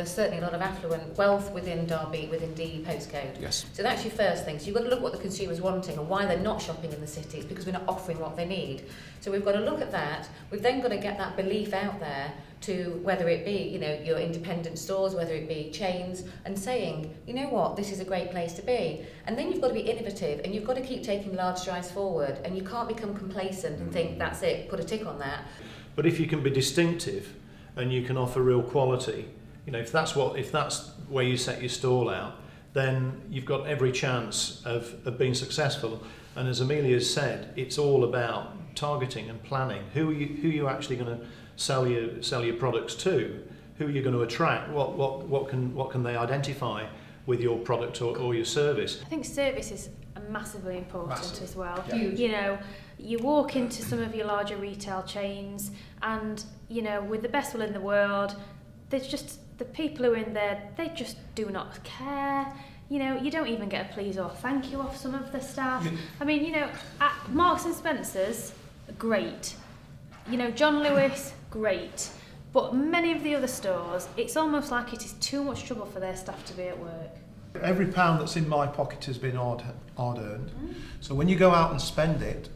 there's certainly a lot of affluent wealth within Derby, within DE postcode. Yes. So that's your first thing. So you've got to look at what the consumer's wanting and why they're not shopping in the cities, because we're not offering what they need. So we've got to look at that. We've then got to get that belief out there to whether it be, you know, your independent stores, whether it be chains, and saying, you know what, this is a great place to be. And then you've got to be innovative, and you've got to keep taking large strides forward, and you can't become complacent and think, that's it, put a tick on that. But if you can be distinctive and you can offer real quality, you know, if that's where you set your stall out, then you've got every chance of being successful. And as Amelia has said, it's all about targeting and planning. Who are you actually going to sell your products to? Who are you going to attract? What can they identify with your product or your service? I think service is massively important as well. Yeah. You know, you walk into some of your larger retail chains and, you know, with the best will in the world, there's just the people who are in there, they just do not care. You know, you don't even get a please or thank you off some of the staff. I mean, you know, at Marks and Spencer's, great. You know, John Lewis, great. But many of the other stores, it's almost like it is too much trouble for their staff to be at work. Every pound that's in my pocket has been hard earned. So when you go out and spend it,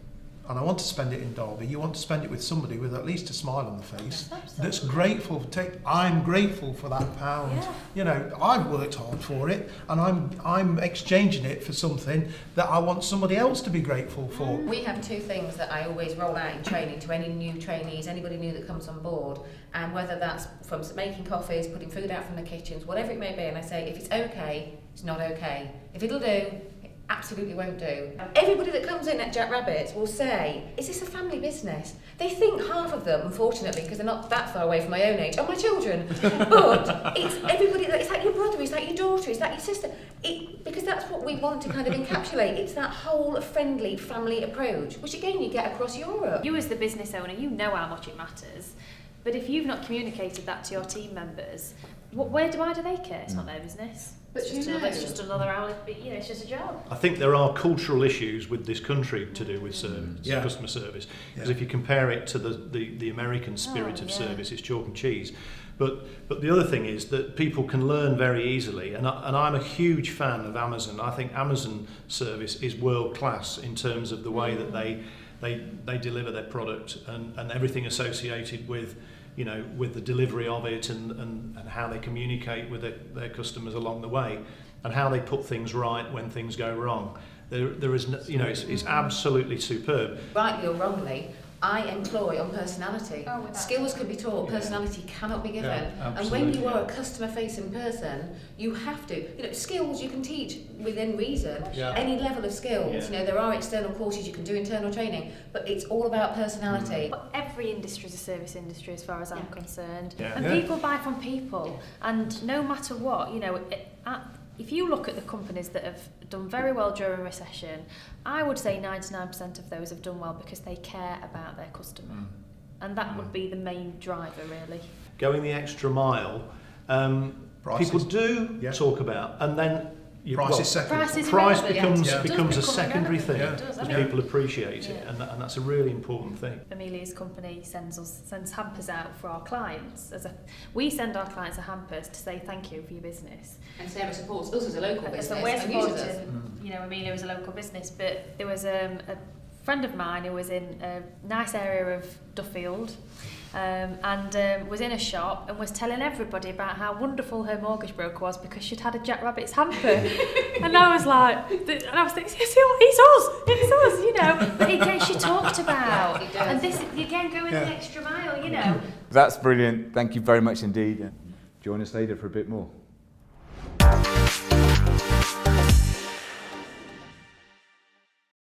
and I want to spend it in Derby, you want to spend it with somebody with at least a smile on the face that's grateful. I'm grateful for that pound. Yeah. You know, I've worked hard for it, and I'm exchanging it for something that I want somebody else to be grateful for. We have two things that I always roll out in training to any new trainees, anybody new that comes on board, and whether that's from making coffees, putting food out from the kitchens, whatever it may be, and I say, if it's okay, it's not okay. If it'll do, it absolutely won't do. Everybody that comes in at Jack Rabbit's will say, is this a family business? They think half of them, unfortunately, because they're not that far away from my own age, are my children. But it's everybody, it's like your brother, it's like your daughter, it's like your sister. Because that's what we want to kind of encapsulate. It's that whole friendly family approach, which again you get across Europe. You as the business owner, you know how much it matters. But if you've not communicated that to your team members, why do they care? It's not their business. But It's just another hour, you know, it's just a job. I think there are cultural issues with this country to do with service, customer service. Because if you compare it to the American spirit of service, it's chalk and cheese. But the other thing is that people can learn very easily, and I'm a huge fan of Amazon. I think Amazon service is world class in terms of the way that they deliver their product and everything associated with, you know, with the delivery of it and how they communicate with their customers along the way, and how they put things right when things go wrong. There is, you know, it's absolutely superb. Rightly or wrongly, I employ on personality. Skills can be taught, personality cannot be given. And when you are a customer-facing person, you have to. You know, skills you can teach within reason. Any level of skills. You know, there are external courses you can do, internal training, but it's all about personality. But every industry is a service industry as far as I'm concerned. Yeah. And people buy from people. And no matter what, you know, if you look at the companies that have done very well during recession, I would say 99% of those have done well because they care about their customer. And that would be the main driver, really. Going the extra mile, people do talk about, and then Price is secondary. Price becomes a secondary thing It because does. people appreciate it, and that's a really important thing. Amelia's company sends hampers out for our clients. We send our clients a hampers to say thank you for your business. And Sarah supports us as a local business. So we're and uses us. supporting, you know, Amelia is a local business, but there was a friend of mine who was in a nice area of Duffield, and was in a shop and was telling everybody about how wonderful her mortgage broker was because she'd had a Jack Rabbit's hamper. And I was thinking, it's us, you know. But again, she talked about, and this again going the extra mile, you know. That's brilliant. Thank you very much indeed. Join us later for a bit more.